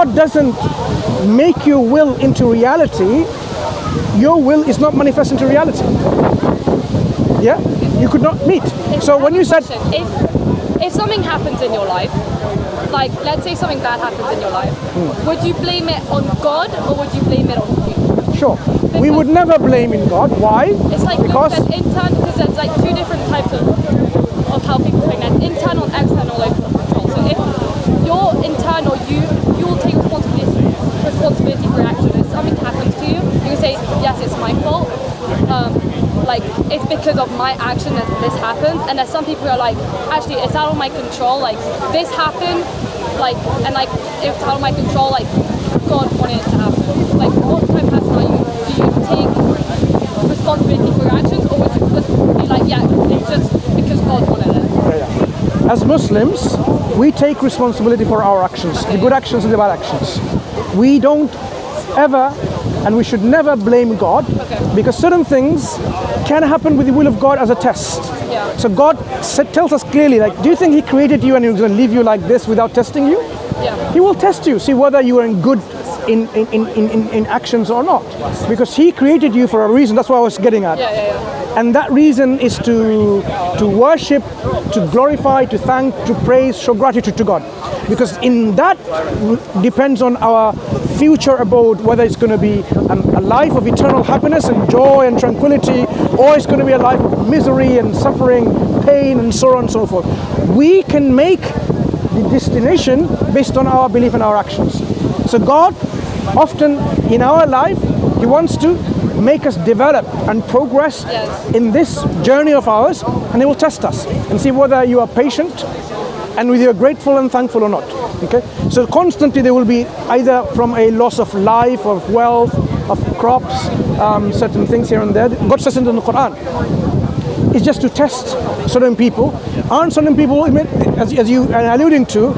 God doesn't make your will into reality, your will is not manifest into reality. Yeah? You could not meet. So when you said... If something happens in your life, like let's say something bad happens in your life, would you blame it on God or would you blame it on you? Sure. Because we would never blame in God. Why? It's like because there's like two different types of how people think. There's internal and external locus of control. So if you're internal, you'll take responsibility for your action. If something happens to you, you can say, yes, it's my fault. Like it's because of my action that this happened. And there's some people who are like, actually, it's out of my control. Like this happened, it's out of my control. Like God wanted it to happen. Like what type of person are you? Do you take responsibility for your actions, or would you just be like, yeah, it's just because God wanted it? Yeah. As Muslims, we take responsibility for our actions, the good actions and the bad actions. We don't ever, and we should never blame God, because certain things can happen with the will of God as a test. Yeah. So God tells us clearly, like, do you think He created you and He's going to leave you like this without testing you? Yeah. He will test you, see whether you are in good in actions or not, because He created you for a reason. That's what I was getting at. And that reason is to worship, to glorify, to thank, to praise, show gratitude to God, because in that depends on our future abode, whether it's going to be a life of eternal happiness and joy and tranquility, or it's going to be a life of misery and suffering, pain and sorrow and so forth. We can make the destination based on our belief and our actions. So God often in our life, He wants to make us develop and progress in this journey of ours, and He will test us and see whether you are patient and whether you're grateful and thankful or not. Okay, so constantly there will be either from a loss of life, of wealth, of crops, certain things here and there. God says in the Quran, it's just to test certain people. Aren't certain people, as you are alluding to,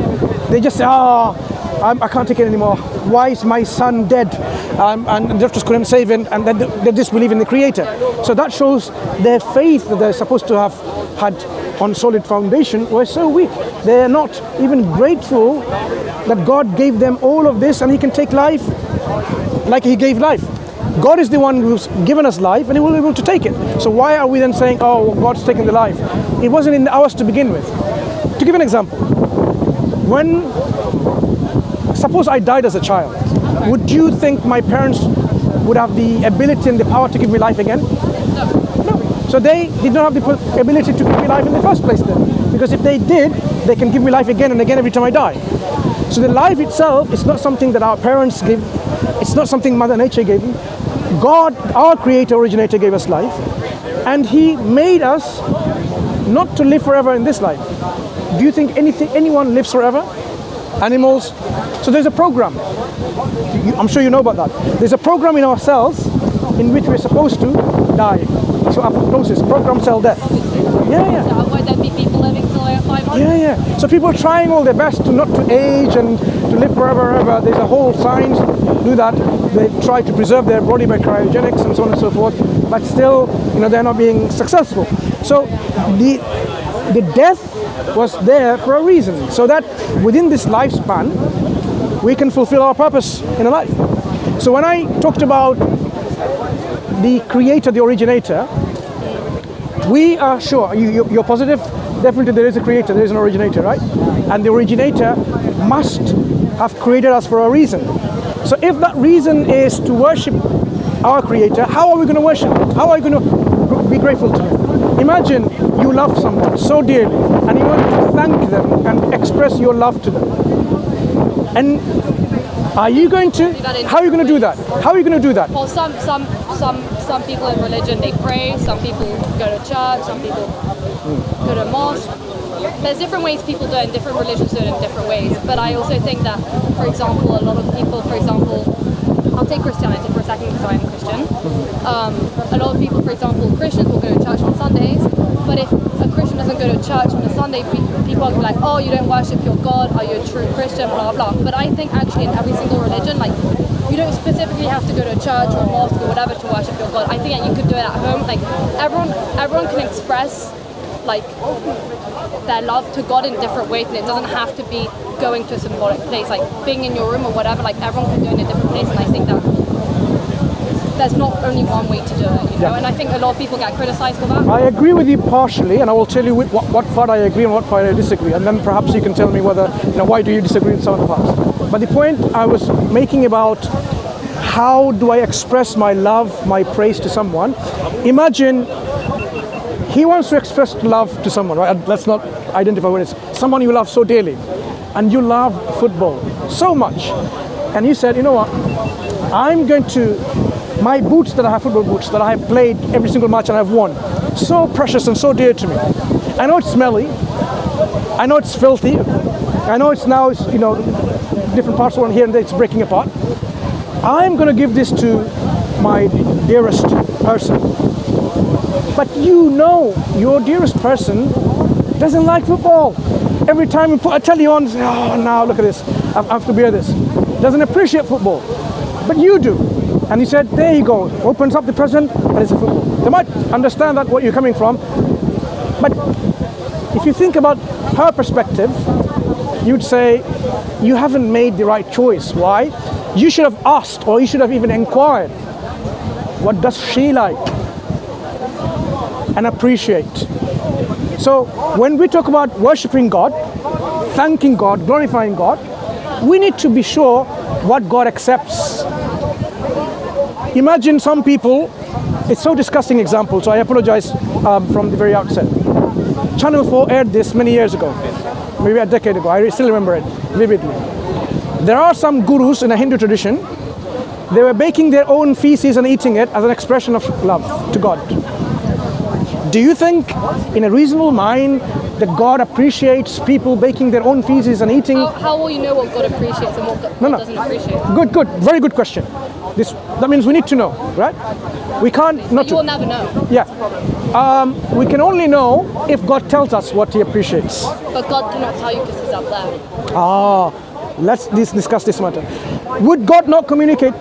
they just say, I can't take it anymore. Why is my son dead? And the doctors couldn't save him, and they disbelieve in the Creator. So that shows their faith that they're supposed to have had on solid foundation was so weak. They're not even grateful that God gave them all of this and He can take life like He gave life. God is the one who's given us life, and He will be able to take it. So why are we then saying, oh, God's taking the life? It wasn't in ours to begin with. To give an example, suppose I died as a child, would you think my parents would have the ability and the power to give me life again? No. So they did not have the ability to give me life in the first place then. Because if they did, they can give me life again and again every time I die. So the life itself is not something that our parents give. It's not something Mother Nature gave me. God, our Creator, Originator, gave us life. And He made us not to live forever in this life. Do you think anyone lives forever? Animals? So there's a program. I'm sure you know about that. There's a program in ourselves in which we're supposed to die. So apoptosis, programmed cell death. Yeah. Otherwise there'd be people living till they're 500. Yeah. So people are trying all their best to not to age and to live forever. There's a whole science do that. They try to preserve their body by cryogenics and so on and so forth. But still, they're not being successful. So the death was there for a reason, so that within this lifespan we can fulfill our purpose in a life. So when I talked about the Creator, the Originator, we are sure, you're positive, definitely there is a Creator, there is an Originator, right? And the Originator must have created us for a reason. So if that reason is to worship our Creator, how are we going to worship it? How are we going to be grateful to Him? Imagine you love someone so dearly and you want to thank them and express your love to them. And how are you going to do that? How are you going to do that? Well, some people in religion, they pray, some people go to church, some people go to mosque. There's different ways people do it, and different religions do it in different ways. But I also think that, for example, a lot of people, I'll take Christianity for a second because I'm Christian. A lot of people, for example, Christians will go to church on Sundays, but if a Christian doesn't go to church on a Sunday, people will be like, oh, you don't worship your God, are you a true Christian, blah, blah, blah. But I think actually in every single religion, like, you don't specifically have to go to a church or a mosque or whatever to worship your God. I think that you could do it at home. Like, everyone can express like their love to God in different ways, and it doesn't have to be going to a symbolic place, like being in your room or whatever. Like everyone can do it in a different place, and I think that there's not only one way to do it, you know. And I think a lot of people get criticized for that. I agree with you partially, and I will tell you what part I agree and what part I disagree, and then perhaps you can tell me whether, you know, why do you disagree with some of the parts. But the point I was making about how do I express my love, my praise to someone. Imagine he wants to express love to someone, right? Let's not identify what it is. Someone you love so dearly, and you love football so much, and you said, you know what, I'm going to, my boots that I have, football boots that I have played every single match and I've won, so precious and so dear to me. I know it's smelly, I know it's filthy, I know it's now, you know, different parts of one here and there, it's breaking apart. I'm going to give this to my dearest person. But you know your dearest person doesn't like football. Every time you put a telly on, say, oh, now look at this, I have to bear this. Doesn't appreciate football, but you do. And he said, there you go, opens up the present, and it's a football. They might understand that what you're coming from, but if you think about her perspective, you'd say, you haven't made the right choice. Why? You should have asked, or you should have even inquired, what does she like? And appreciate. So when we talk about worshiping God, thanking God, glorifying God, we need to be sure what God accepts. Imagine some people, it's so disgusting example, so I apologize from the very outset. Channel 4 aired this many years ago, maybe a decade ago, I still remember it vividly. There are some gurus in a Hindu tradition, they were baking their own feces and eating it as an expression of love to God. Do you think, in a reasonable mind, that God appreciates people baking their own feces and eating? How will you know what God appreciates and what God doesn't appreciate? Good, very good question. That means we need to know, right? We can't not to. You'll never know. Yeah. We can only know if God tells us what He appreciates. But God cannot tell you because He's up there. Let's discuss this matter. Would God not communicate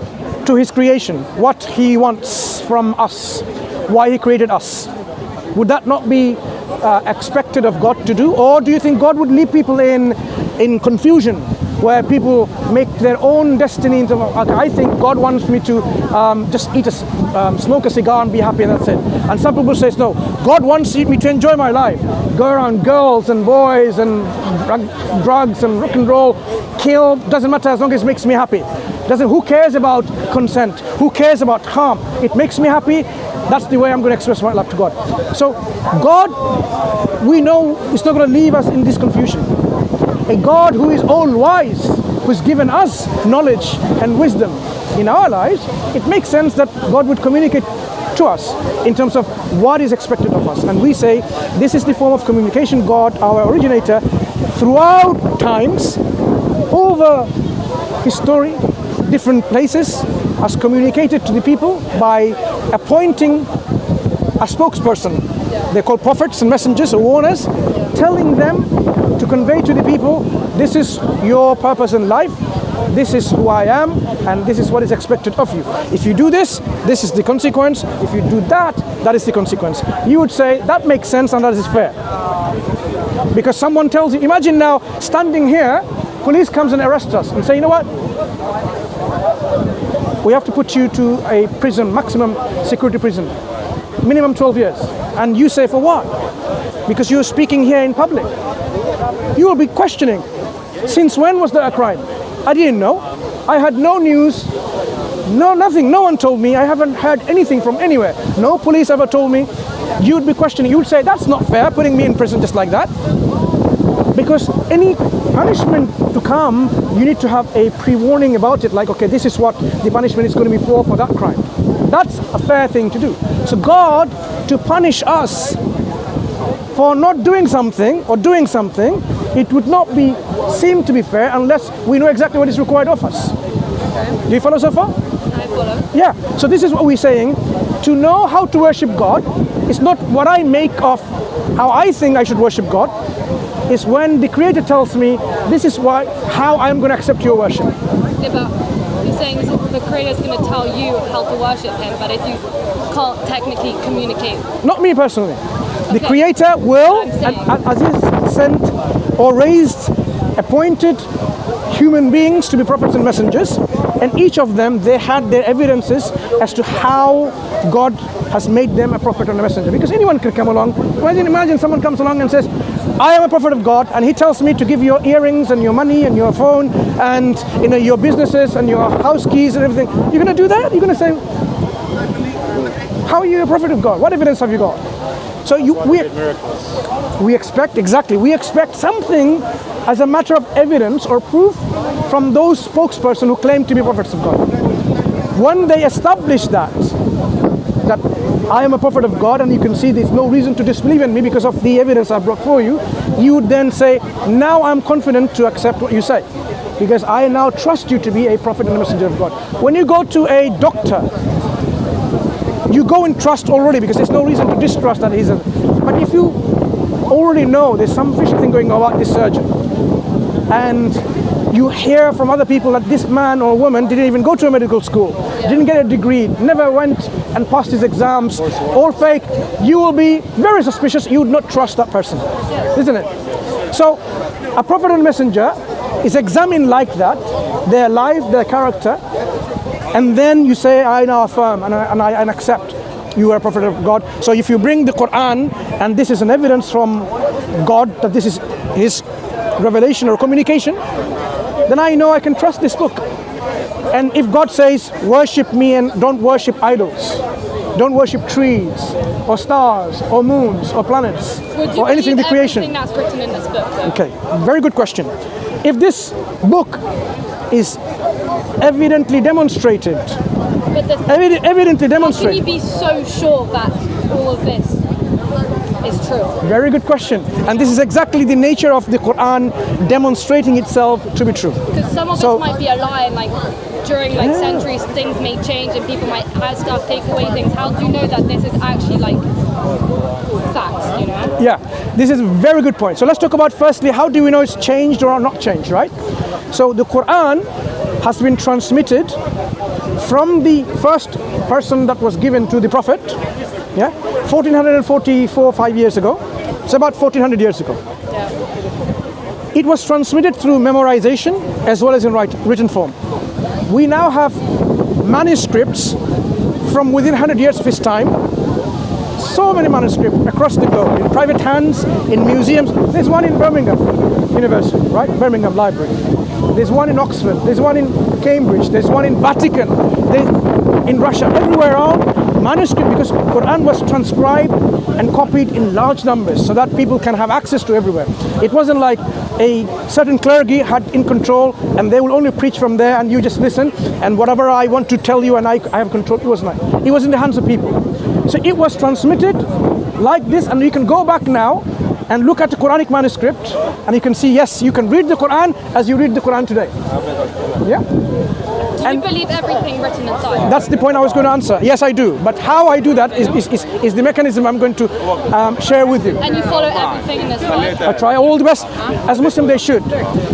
to His creation what He wants from us, why He created us? Would that not be expected of God to do? Or do you think God would leave people in confusion, where people make their own destiny into, okay, I think God wants me to just smoke a cigar and be happy and that's it. And some people say, no, God wants me to enjoy my life, go around girls and boys and drugs and rock and roll, kill, doesn't matter as long as it makes me happy. Who cares about consent? Who cares about harm? It makes me happy. That's the way I'm going to express my love to God. So God, we know, is not going to leave us in this confusion. A God who is all-wise, who's given us knowledge and wisdom in our lives, it makes sense that God would communicate to us in terms of what is expected of us. And we say, this is the form of communication God, our originator, throughout times, over history, different places, has communicated to the people by appointing a spokesperson. They're called prophets and messengers or warners, telling them to convey to the people, this is your purpose in life, this is who I am, and this is what is expected of you. If you do this, this is the consequence. If you do that, that is the consequence. You would say, that makes sense and that is fair. Because someone tells you, imagine now standing here, police comes and arrests us and say, you know what? We have to put you to a prison, maximum security prison, minimum 12 years. And you say, for what? Because you're speaking here in public. You will be questioning, since when was there a crime? I didn't know. I had no news, nothing. No one told me. I haven't heard anything from anywhere. No police ever told me. You'd be questioning. You'd say, that's not fair, putting me in prison just like that. Because any punishment to come, you need to have a pre-warning about it, like, okay, this is what the punishment is going to be for that crime. That's a fair thing to do. So God, to punish us for not doing something or doing something, it would not seem to be fair unless we know exactly what is required of us. Okay. Do you follow so far? I follow. Yeah, so this is what we're saying. To know how to worship God is not what I make of how I think I should worship God. Is when the Creator tells me, this is how I'm going to accept your worship. Yeah, but you're saying the Creator is going to tell you how to worship Him, but if you can't technically communicate. Not me personally. The Creator will, and Aziz sent or raised, appointed human beings to be prophets and messengers, and each of them, they had their evidences as to how God has made them a prophet and a messenger. Because anyone can come along. Imagine someone comes along and says, I am a prophet of God, and he tells me to give your earrings and your money and your phone and your businesses and your house keys and everything. You're going to do that? You're going to say, how are you a prophet of God? What evidence have you got? So we expect something as a matter of evidence or proof from those spokespersons who claim to be prophets of God. When they establish that I am a prophet of God, and you can see there's no reason to disbelieve in me because of the evidence I brought for you, you would then say, now I'm confident to accept what you say, because I now trust you to be a prophet and a messenger of God. When you go to a doctor, you go in trust already because there's no reason to distrust that he's a... But if you already know there's some fishy thing going on about this surgeon, and you hear from other people that this man or woman didn't even go to a medical school, didn't get a degree, never went and passed his exams, all fake, you will be very suspicious. You would not trust that person, isn't it? So a prophet and messenger is examined like that, their life, their character, and then you say, I now affirm and I accept you are a prophet of God. So if you bring the Quran and this is an evidence from God that this is his revelation or communication, then I know I can trust this book. And if God says, worship me and don't worship idols, don't worship trees or stars or moons or planets or anything in the creation. Everything that's written in this book, though? Okay, very good question. If this book is evidently demonstrated, evidently demonstrated. How can you be so sure that all of this is true? Very good question. And this is exactly the nature of the Quran demonstrating itself to be true. Because some of this might be a lie, and during centuries things may change and people might add stuff, take away things. How do you know that this is actually facts, Yeah, this is a very good point. So let's talk about firstly, how do we know it's changed or not changed, right? So the Quran has been transmitted from the first person that was given to the Prophet, 1444, 5 years ago. It's about 1400 years ago. It was transmitted through memorization as well as in written form. We now have manuscripts from within 100 years of his time. So many manuscripts across the globe, in private hands, in museums. There's one in Birmingham University, right? Birmingham Library. There's one in Oxford. There's one in Cambridge. There's one in Vatican. There's in Russia. Everywhere around, manuscript, because Quran was transcribed and copied in large numbers so that people can have access to everywhere. It wasn't like a certain clergy had in control and they will only preach from there and you just listen and whatever I want to tell you and I have control. It was not. It was in the hands of people. So it was transmitted like this, and you can go back now and look at the Quranic manuscript and you can see, yes, you can read the Quran as you read the Quran today. Yeah? Do you believe everything written inside? That's the point I was going to answer. Yes, I do. But how I do that is the mechanism I'm going to share with you. And you follow everything in this book? I try all the best. As Muslim, they should.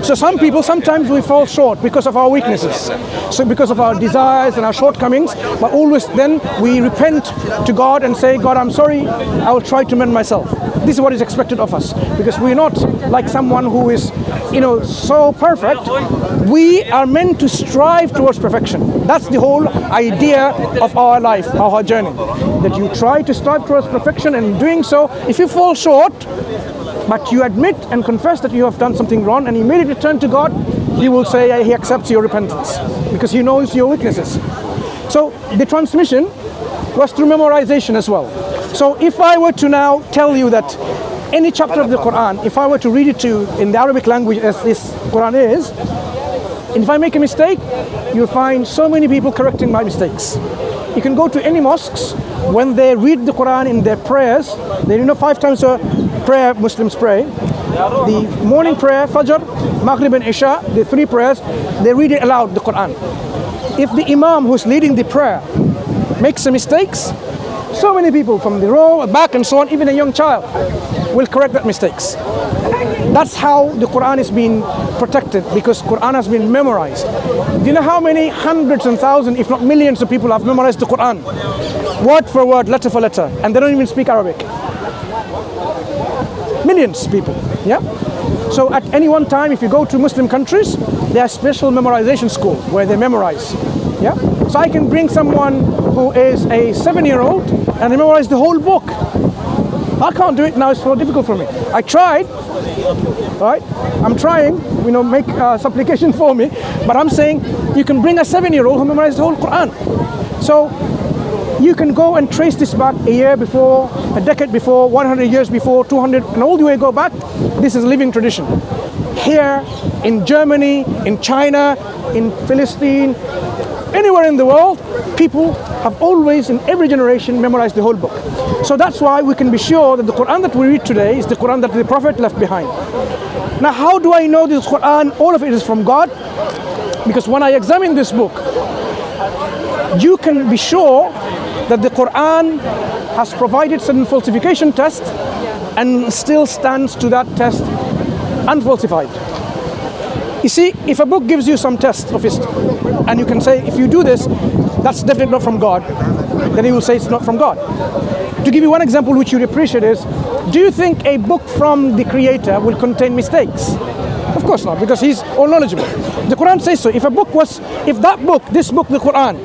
So some people, sometimes we fall short because of our weaknesses. So because of our desires and our shortcomings. But always then we repent to God and say, God, I'm sorry. I will try to mend myself. This is what is expected of us. Because we're not like someone who is, so perfect. We are meant to strive towards perfection. That's the whole idea of our life, our journey. That you try to strive towards perfection, and in doing so, if you fall short, but you admit and confess that you have done something wrong and immediately turn to God, He will say He accepts your repentance because He knows your weaknesses. So the transmission was through memorization as well. So if I were to now tell you that any chapter of the Quran, if I were to read it to you in the Arabic language as this Quran is, and if I make a mistake, you'll find so many people correcting my mistakes. You can go to any mosques, when they read the Quran in their prayers, they 5 times a prayer Muslims pray. The morning prayer, Fajr, Maghrib and Isha, the 3 prayers, they read it aloud, the Quran. If the Imam who's leading the prayer makes some mistakes, so many people from the row, back and so on, even a young child, will correct that mistakes. That's how the Quran is being protected, because Quran has been memorized. Do you know how many hundreds and thousands, if not millions of people have memorized the Quran? Word for word, letter for letter, and they don't even speak Arabic. millions of people. Yeah. So at any one time, if you go to Muslim countries, there are special memorization schools where they memorize. Yeah. So I can bring someone who is a 7-year-old and memorize the whole book. I can't do it now, it's so difficult for me. I tried, right? I'm trying, make supplication for me, but I'm saying you can bring a 7-year-old who memorized the whole Quran. So you can go and trace this back a year before, a decade before, 100 years before, 200, and all the way go back. This is a living tradition. Here, in Germany, in China, in Palestine, anywhere in the world, people have always, in every generation, memorized the whole book. So that's why we can be sure that the Quran that we read today is the Quran that the Prophet left behind. Now, how do I know this Quran, all of it is from God? Because when I examine this book, you can be sure that the Quran has provided certain falsification tests and still stands to that test unfalsified. You see, if a book gives you some test of it, and you can say, if you do this, that's definitely not from God, then he will say it's not from God. To give you one example which you'd appreciate is, do you think a book from the Creator will contain mistakes? Of course not, because he's all knowledgeable. The Quran says so. If that book, this book, the Quran,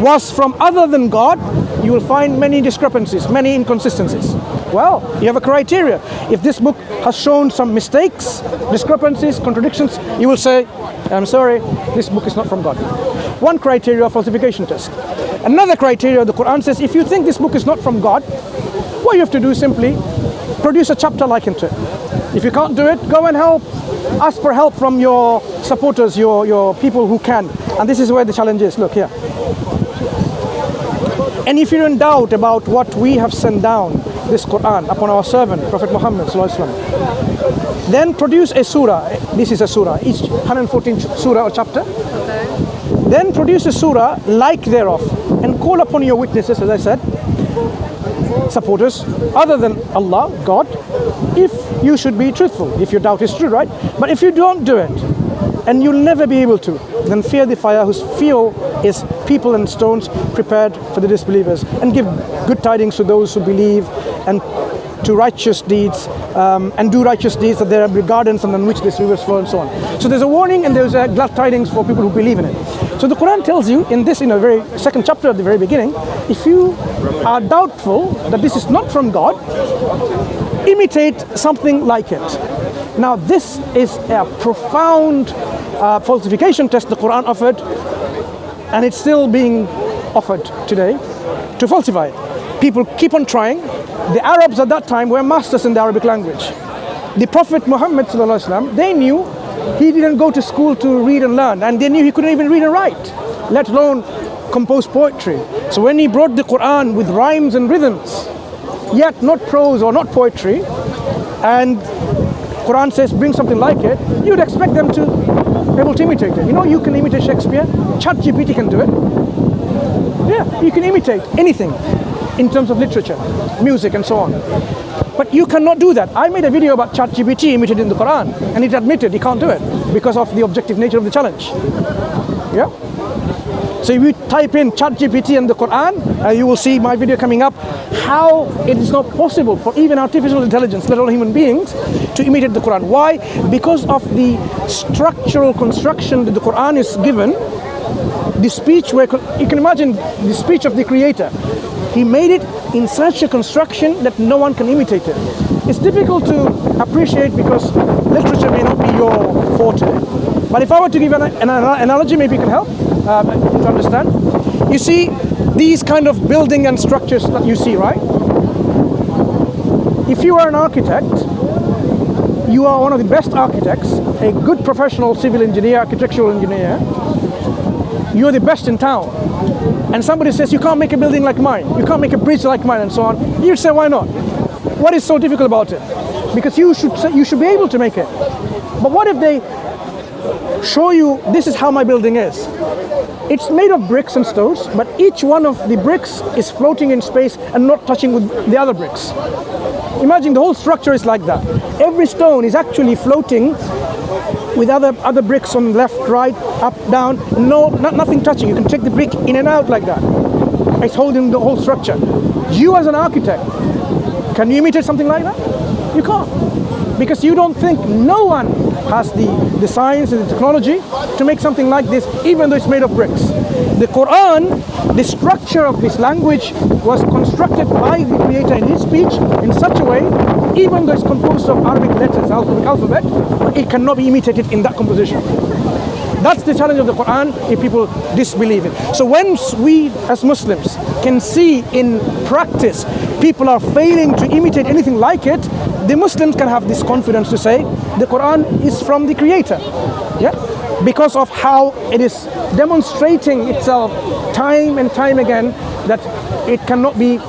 was from other than God, you will find many discrepancies, many inconsistencies. Well, you have a criteria. If this book has shown some mistakes, discrepancies, contradictions, you will say, I'm sorry, this book is not from God. One criteria of falsification test. Another criteria, the Quran says, if you think this book is not from God, what you have to do is simply produce a chapter likened to it. If you can't do it, go and ask for help from your supporters, your people who can. And this is where the challenge is. Look here. And if you're in doubt about what we have sent down, this Quran, upon our servant, Prophet Muhammad ﷺ, then produce a surah. This is a surah, each 114 surah or chapter. Okay. Then produce a surah like thereof, and call upon your witnesses, as I said, supporters, other than Allah, God, if you should be truthful, if your doubt is true, right? But if you don't do it, and you'll never be able to, then fear the fire whose fuel is people and stones prepared for the disbelievers, and give good tidings to those who believe and to righteous deeds, and do righteous deeds, that there will be gardens and on which this rivers flow, and so on. So there's a warning and there's a glad tidings for people who believe in it. So the Quran tells you in this, very second chapter at the very beginning, if you are doubtful that this is not from God, imitate something like it. Now this is a profound falsification test the Quran offered, and it's still being offered today to falsify it. People keep on trying. The Arabs at that time were masters in the Arabic language. The Prophet Muhammad ﷺ, they knew he didn't go to school to read and learn, and they knew he couldn't even read and write, let alone compose poetry. So when he brought the Quran with rhymes and rhythms, yet not prose or not poetry, and Quran says bring something like it, you'd expect them to be able to imitate it. You can imitate Shakespeare. ChatGPT can do it. Yeah, you can imitate anything in terms of literature, music, and so on. But you cannot do that. I made a video about ChatGPT imitated the Quran, and it admitted he can't do it because of the objective nature of the challenge. Yeah. So if you type in ChatGPT and the Quran, you will see my video coming up, how it is not possible for even artificial intelligence, let alone human beings, to imitate the Quran. Why? Because of the structural construction that the Quran is given. The speech, where you can imagine the speech of the Creator. He made it in such a construction that no one can imitate it. It's difficult to appreciate because literature may not be your forte. But if I were to give an analogy, maybe it can help to understand. You see these kind of building and structures that you see, right? If you are an architect, you are one of the best architects, a good professional civil engineer, architectural engineer, you're the best in town. And somebody says, you can't make a building like mine, you can't make a bridge like mine, and so on. You say, why not? What is so difficult about it? Because you should be able to make it. But what if they show you, this is how my building is? It's made of bricks and stones, but each one of the bricks is floating in space and not touching with the other bricks. Imagine the whole structure is like that. Every stone is actually floating with other bricks on left, right, up, down, nothing touching. You can take the brick in and out like that. It's holding the whole structure. You as an architect, can you imitate something like that? You can't. Because you don't think no one has the science and the technology to make something like this, even though it's made of bricks. The Quran, the structure of this language was constructed by the Creator in His speech in such a way, even though it's composed of Arabic letters, alphabet, it cannot be imitated in that composition. That's the challenge of the Quran if people disbelieve it. So once we as Muslims can see in practice people are failing to imitate anything like it, the Muslims can have this confidence to say the Quran is from the Creator. Yeah? Because of how it is demonstrating itself time and time again that it cannot be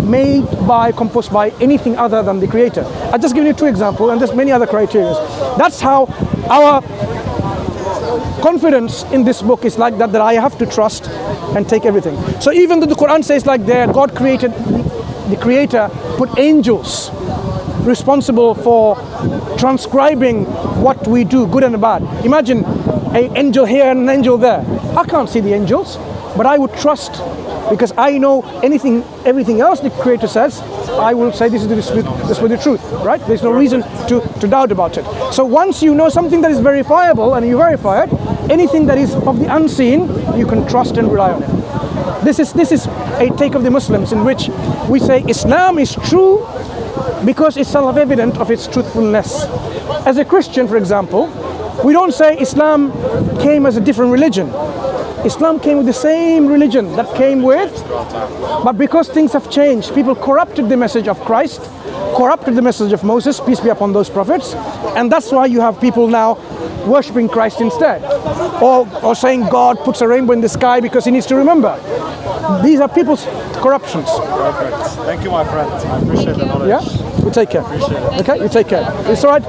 made by, composed by anything other than the Creator. I'll just give you 2 examples, and there's many other criteria. That's how our confidence in this book is like that I have to trust and take everything. So even though the Quran says like there, God created, the Creator put angels responsible for transcribing what we do, good and bad. Imagine an angel here and an angel there. I can't see the angels, but I would trust, because I know everything else the Creator says, I will say this is the truth, right? There's no reason to doubt about it. So once you know something that is verifiable and you verify it, anything that is of the unseen, you can trust and rely on it. This is a take of the Muslims in which we say Islam is true because it's self-evident of its truthfulness. As a Christian, for example, we don't say Islam came as a different religion. Islam came with the same religion that came with, but because things have changed, people corrupted the message of Christ, corrupted the message of Moses, peace be upon those prophets, and that's why you have people now worshipping Christ instead, or saying God puts a rainbow in the sky because he needs to remember. These are people's corruptions. Perfect. Thank you, my friend. I appreciate the knowledge. Yeah? You take care. Okay, you take care. It's all right.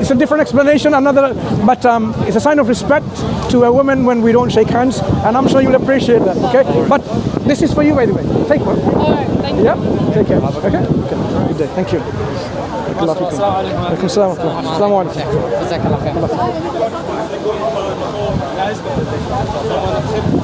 It's a different explanation, but it's a sign of respect to a woman when we don't shake hands, and I'm sure you'll appreciate that. Okay, but this is for you, by the way. Take one. All right, thank you. Yeah, take care. Okay, good day. Thank you. Alaikum salam. Assalamu alaikum.